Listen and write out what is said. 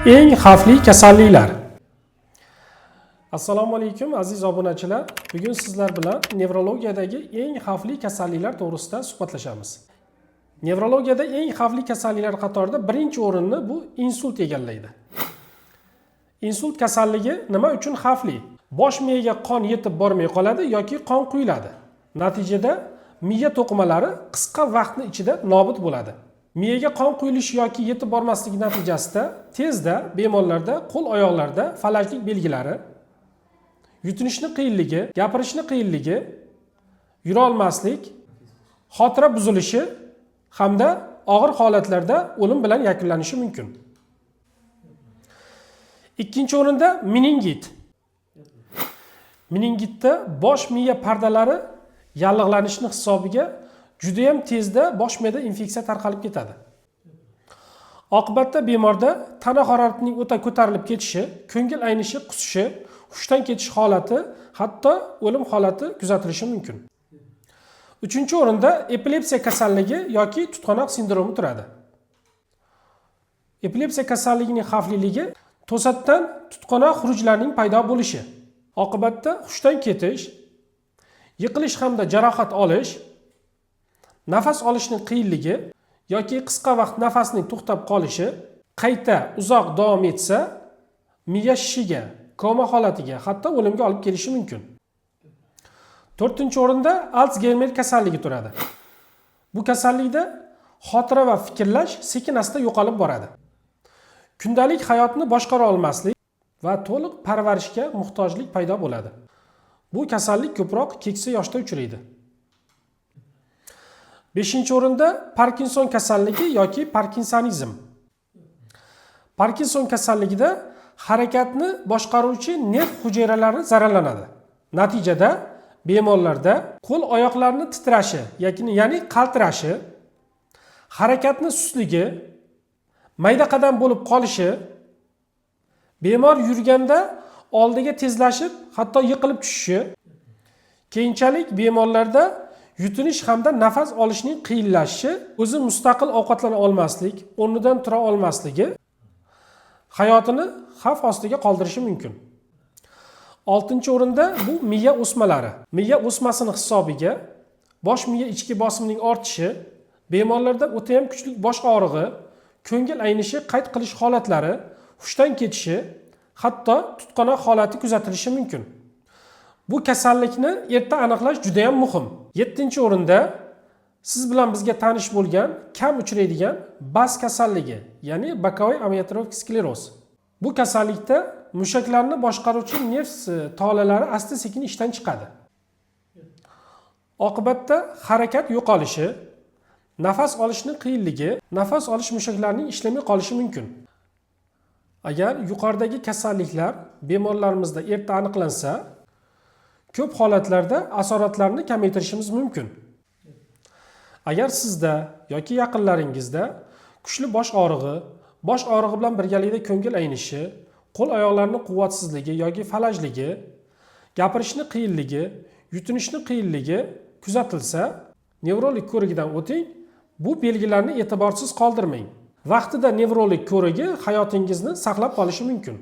Eng xavfli kasalliklar. Assalomu alaykum aziz obunachilar. Bugun sizlar bilan nevrologiyadagi eng xavfli kasalliklar to'g'risida suhbatlashamiz. Nevrologiyada eng xavfli kasalliklar qatorida birinchi o'rinni bu insult egallaydi. Insult kasalligi nima uchun xavfli? Bosh miyaga qon yetib bormay qoladi yoki qon quyiladi. Natijada miya to'qimalari qisqa vaqtning ichida nobud bo'ladi. Miyaga qon quyilishi yoki yetib bormasligi natijasida tezda bemorlarda qo'l-oyoqlarda falajlik belgilari, yutinishni qiyinligi, gapirishni qiyinligi, yura olmaslik, xotira buzilishi hamda og'ir holatlarda o'lim bilan yakunlanishi mumkin. Ikkinchi o'rinda meningit. Meningitda bosh miya pardalari yallig'lanishning hisobiga juda ham tezda bosh miyada infeksiya tarqalib ketadi. Oqibatda bemorda tana haroratining o'ta ko'tarilib ketishi, ko'ngil aynishi, qusishi, hushdan ketish holati, hatto o'lim holati kuzatilishi mumkin. Uchinchi o'rinda epilepsiya kasalligi yoki tutqanoq sindromi turadi. Epilepsiya kasalligining xavfliligi to'satdan tutqanoq xurujlarning paydo bo'lishi, oqibatda hushdan ketish, yiqilish hamda jarohat olish, nafas olishning qiyinligi yoki qisqa vaqt nafasning to'xtab qolishi, qayta uzoq davom etsa, miya shishiga, koma holatiga, hatto o'limga olib kelishi mumkin. To'rtinchi o'rinda Alsgeymer kasalligi turadi. Bu kasallikda xotira va fikrlash sekin-asta yo'qolib boradi. Kundalik hayotni boshqara olmaslik va to'liq parvarishga muhtojlik paydo bo'ladi. Bu kasallik ko'proq keksa yoshda uchraydi. Beshinchi o'rinda Parkinson kasalligi yoki Parkinsonizm. Parkinson kasalligida harakatni boshqaruvchi nerv hujayralari zararlanadi. Natijada bemorlarda qo'l-oyoqlarning titrashi, ya'ni qaltirashi, harakatni sustligi, mayda qadam bo'lib qolishi, bemor yurganda oldiga tezlashib, hatto yiqilib tushishi, keyinchalik bemorlarda yutinish hamda nafas olishning qiyinlashishi, o'zi mustaqil ovqatlana olmaslik, o'rnidan tura olmasligi hayotini xavf ostiga qoldirishi mumkin. Oltinchi o'rinda bu miya o'smalari. Miya o'smasining hisobiga bosh miya ichki bosimining ortishi, bemorlarda o'ta ham kuchli bosh og'rig'i, ko'ngil aynishi, qayd qilish holatlari, hushdan ketishi, hatto tutqanoq holati kuzatilishi mumkin. Bu kasallikni erta aniqlash juda ham muhim. 7-o'rinda siz bilan bizga tanish bo'lgan, kam uchraydigan bas kasalligi, ya'ni bokovoy amyotropik skleroz. Bu kasallikda mushaklarni boshqaruvchi nerv tolalari asta-sekin ishdan chiqadi. Oqibatda harakat yo'qolishi, nafas olishning qiyinligi, nafas olish mushaklarining ishlamay qolishi mumkin. Agar yuqoridagi kasalliklar bemorlarimizda erta aniqlansa, ko'p holatlarda asoratlarni kamaytirishimiz mumkin. Agar sizda yoki yaqinlaringizda kuchli bosh og'rig'i bilan birgalikda ko'ngil aynishi, qo'l-oyoqlarning quvvatsizligi yoki falajligi, gapirishni qiyinligi, yutinishni qiyinligi kuzatilsa, nevrolog ko'rigidan o'ting. Bu belgilarni e'tiborsiz qoldirmang. Vaqtida nevrolog ko'rigi hayotingizni saqlab qolishi mumkin.